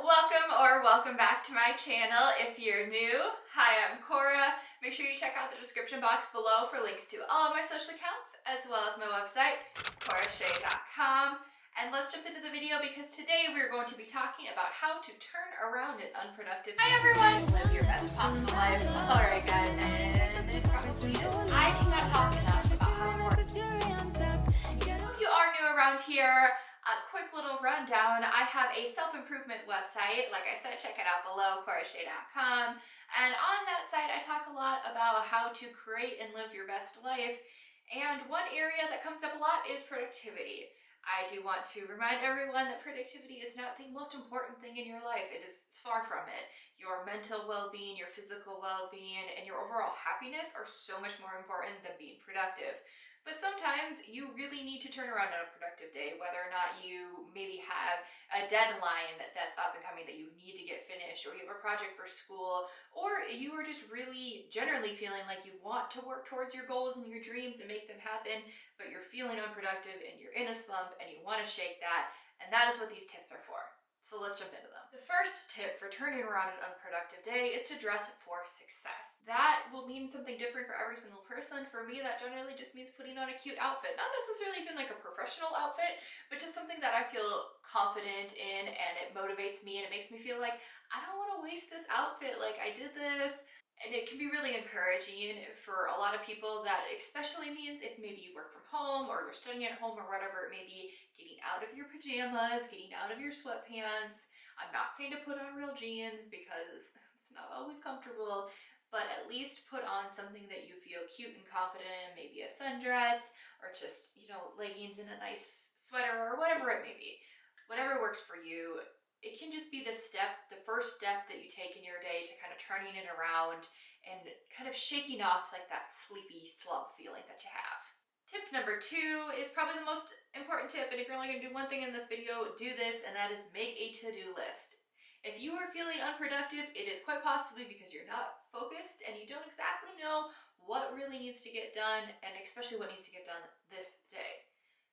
welcome back to my channel. If you're new, hi, I'm Cora. Make sure you check out the description box below for links to all of my social accounts, as well as my website, corashay.com. And let's jump into the video because today we're going to be talking about how to turn around an unproductive day. Hi everyone! Live your best possible life. Alright guys, and I cannot talk enough about how important it is. If you are new around here, a quick little rundown. I have a self-improvement website. Like I said, check it out below, corashay.com. And on that site, I talk a lot about how to create and live your best life. And one area that comes up a lot is productivity. I do want to remind everyone that productivity is not the most important thing in your life. It is far from it. Your mental well-being, your physical well-being, and your overall happiness are so much more important than being productive. But sometimes you really need to turn around on a productive day, whether or not you maybe have a deadline that's up and coming that you need to get finished, or you have a project for school, or you are just really generally feeling like you want to work towards your goals and your dreams and make them happen, but you're feeling unproductive and you're in a slump and you want to shake that. And that is what these tips are for. So let's jump into them. The first tip for turning around an unproductive day is to dress for success. That will mean something different for every single person. For me, that generally just means putting on a cute outfit. Not necessarily even like a professional outfit, but just something that I feel confident in, and it motivates me and it makes me feel like I don't want to waste this outfit. Like I did this. And it can be really encouraging for a lot of people. That especially means if maybe you work from home or you're studying at home or whatever it may be, getting out of your pajamas, getting out of your sweatpants. I'm not saying to put on real jeans because it's not always comfortable, but at least put on something that you feel cute and confident in, maybe a sundress or just, leggings and a nice sweater or whatever it may be. Whatever works for you. It can just be the first step that you take in your day to kind of turning it around and kind of shaking off like that sleepy slump feeling that you have. Tip number 2 is probably the most important tip, and if you're only going to do one thing in this video, do this, and that is make a to-do list. If you are feeling unproductive, it is quite possibly because you're not focused and you don't exactly know what really needs to get done, and especially what needs to get done this day.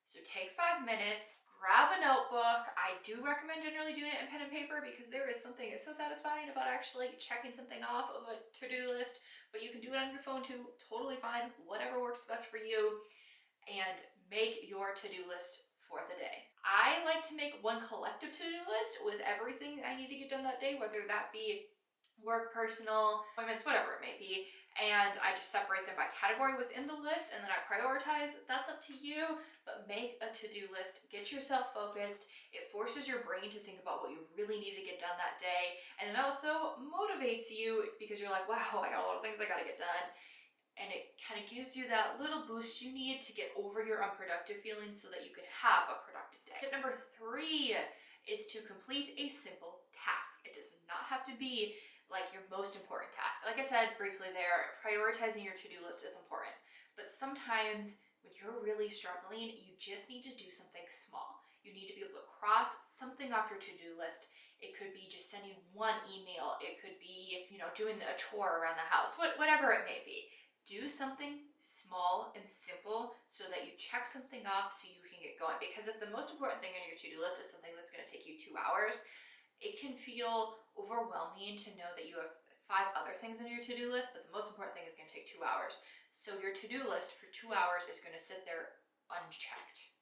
So take 5 minutes, grab a notebook. I do recommend generally doing it in pen and paper because there is something so satisfying about actually checking something off of a to-do list, but you can do it on your phone too, totally fine, whatever works best for you, and make your to-do list for the day. I like to make one collective to-do list with everything I need to get done that day, whether that be work, personal, appointments, whatever it may be, and I just separate them by category within the list, and then I prioritize. That's up to you, but make a to-do list, get yourself focused. It forces your brain to think about what you really need to get done that day, and it also motivates you because you're like, wow, I got a lot of things I gotta get done, and it kind of gives you that little boost you need to get over your unproductive feelings so that you can have a productive day. Tip number 3 is to complete a simple task. It does not have to be like your most important task. Like I said briefly there, prioritizing your to-do list is important, but sometimes when you're really struggling, you just need to do something small. You need to be able to cross something off your to-do list. It could be just sending one email. It could be, doing a chore around the house, whatever it may be. Do something small and simple so that you check something off so you can get going. Because if the most important thing on your to-do list is something that's going to take you 2 hours, it can feel overwhelming to know that you have 5 other things on your to-do list, but the most important thing is going to take 2 hours. So your to-do list for 2 hours is going to sit there unchecked.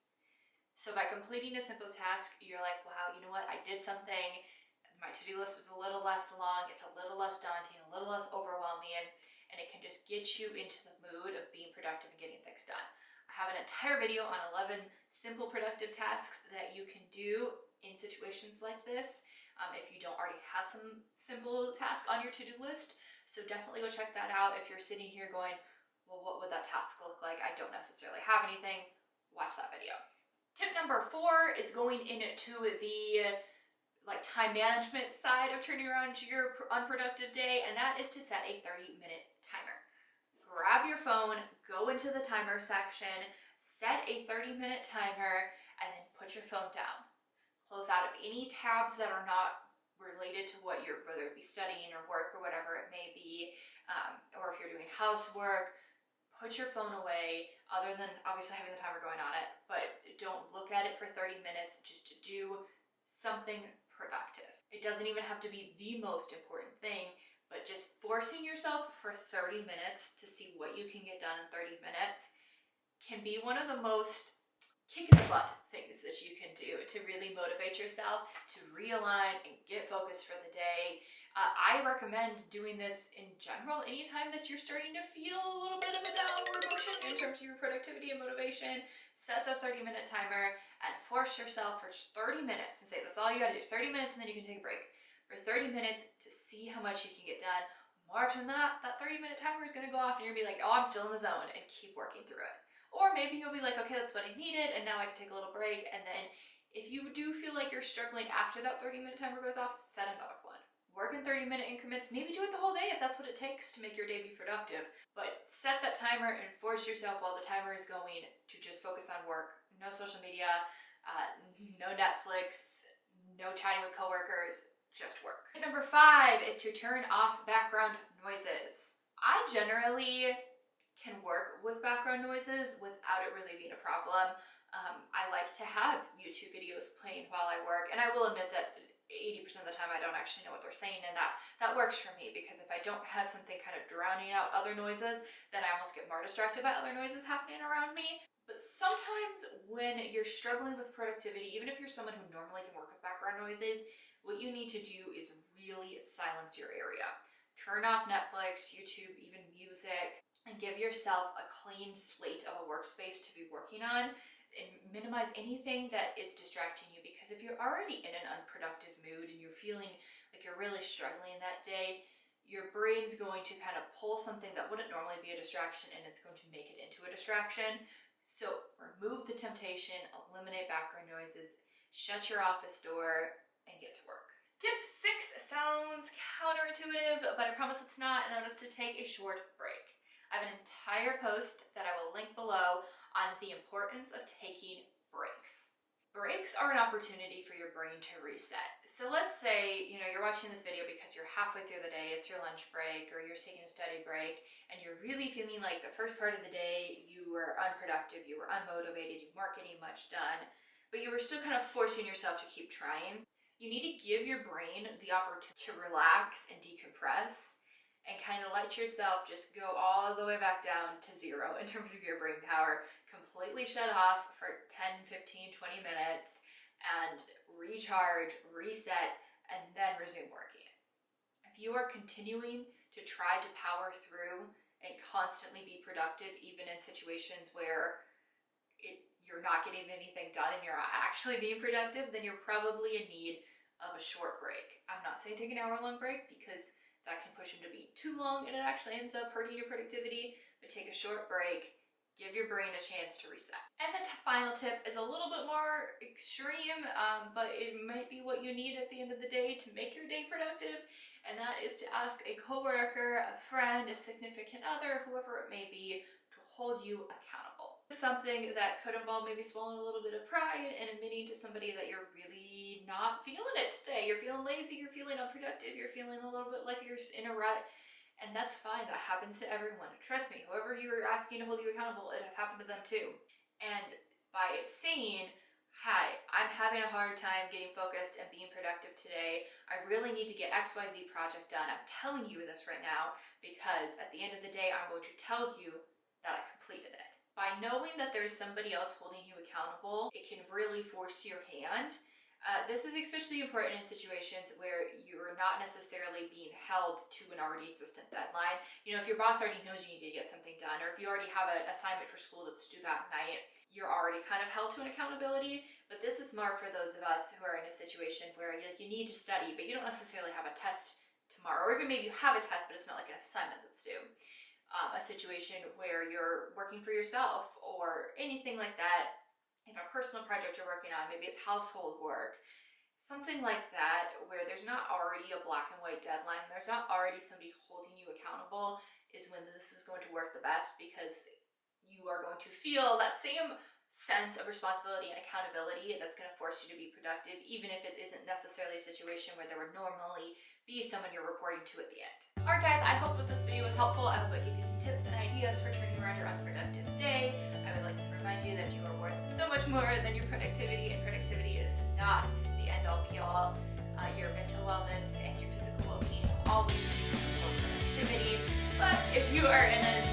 So by completing a simple task, you're like, wow, you know what? I did something. My to-do list is a little less long. It's a little less daunting, a little less overwhelming, and it can just get you into the mood of being productive and getting things done. I have an entire video on 11 simple productive tasks that you can do in situations like this. If you don't already have some simple tasks on your to-do list. So definitely go check that out. If you're sitting here going, well, what would that task look like? I don't necessarily have anything. Watch that video. Tip number 4 is going into the time management side of turning around your unproductive day, and that is to set a 30-minute timer. Grab your phone, go into the timer section, set a 30-minute timer, and then put your phone down. Close out of any tabs that are not related to what you're, whether it be studying or work or whatever it may be, or if you're doing housework, put your phone away, other than obviously having the timer going on it, but don't look at it for 30 minutes, just to do something productive. It doesn't even have to be the most important thing, but just forcing yourself for 30 minutes to see what you can get done in 30 minutes can be one of the most kick in the butt things that you can do to really motivate yourself, to realign and get focused for the day. I recommend doing this in general anytime that you're starting to feel a little bit of a downward motion in terms of your productivity and motivation. Set the 30-minute timer and force yourself for just 30 minutes and say that's all you gotta do, 30 minutes, and then you can take a break for 30 minutes to see how much you can get done. More often than not, that 30-minute timer is gonna go off and you're gonna be like, oh, I'm still in the zone, and keep working through it. Or maybe you'll be like, okay, that's what I needed, and now I can take a little break. And then if you do feel like you're struggling after that 30-minute timer goes off, set another one. Work in 30-minute increments, maybe do it the whole day if that's what it takes to make your day be productive. But set that timer and force yourself while the timer is going to just focus on work. No social media, no Netflix, no chatting with coworkers, just work. Number 5 is to turn off background noises. I generally can work with background noises without it really being a problem. I like to have YouTube videos playing while I work, and I will admit that 80% of the time I don't actually know what they're saying, and that works for me, because if I don't have something kind of drowning out other noises, then I almost get more distracted by other noises happening around me. But sometimes when you're struggling with productivity, even if you're someone who normally can work with background noises, what you need to do is really silence your area. Turn off Netflix, YouTube, even music, and give yourself a clean slate of a workspace to be working on, and minimize anything that is distracting you. Because if you're already in an unproductive mood and you're feeling like you're really struggling that day, your brain's going to kind of pull something that wouldn't normally be a distraction and it's going to make it into a distraction. So remove the temptation, eliminate background noises, shut your office door, and get to work. Tip 6 sounds counterintuitive, but I promise it's not, and that is to take a short break. I have an entire post that I will link below on the importance of taking breaks. Breaks are an opportunity for your brain to reset. So let's say, you're watching this video because you're halfway through the day, it's your lunch break, or you're taking a study break, and you're really feeling like the first part of the day you were unproductive, you were unmotivated, you weren't getting much done, but you were still kind of forcing yourself to keep trying. You need to give your brain the opportunity to relax and decompress and kind of let yourself just go all the way back down to 0 in terms of your brain power. Completely shut off for 10, 15, 20 minutes and recharge, reset, and then resume working. If you are continuing to try to power through and constantly be productive, even in situations where you're not getting anything done and you're not actually being productive, then you're probably in need of a short break. I'm not saying take an hour-long break, because that can push into being too long and it actually ends up hurting your productivity, but take a short break, give your brain a chance to reset. And the final tip is a little bit more extreme, but it might be what you need at the end of the day to make your day productive, and that is to ask a coworker, a friend, a significant other, whoever it may be, to hold you accountable. Something that could involve maybe swallowing a little bit of pride and admitting to somebody that you're really not feeling it today. You're feeling lazy, you're feeling unproductive, you're feeling a little bit like you're in a rut, and that's fine. That happens to everyone. Trust me, whoever you're asking to hold you accountable, it has happened to them too. And by saying, hi, I'm having a hard time getting focused and being productive today, I really need to get XYZ project done. I'm telling you this right now because at the end of the day, I'm going to tell you that I completed it. By knowing that there's somebody else holding you accountable, it can really force your hand. This is especially important in situations where you're not necessarily being held to an already existent deadline. If your boss already knows you need to get something done, or if you already have an assignment for school that's due that night, you're already kind of held to an accountability. But this is more for those of us who are in a situation where you need to study, but you don't necessarily have a test tomorrow, or even maybe you have a test, but it's not like an assignment that's due. A situation where you're working for yourself or anything like that. If a personal project you're working on, maybe it's household work, something like that, where there's not already a black and white deadline, there's not already somebody holding you accountable, is when this is going to work the best, because you are going to feel that same sense of responsibility and accountability that's going to force you to be productive, even if it isn't necessarily a situation where there would normally be someone you're reporting to at the end. Alright guys, I hope that this video was helpful. I hope it gave you some tips and ideas for turning around your unproductive day. I would like to remind you that you are worth so much more than your productivity, and productivity is not the end-all be-all. Your mental productivity. But if you are in a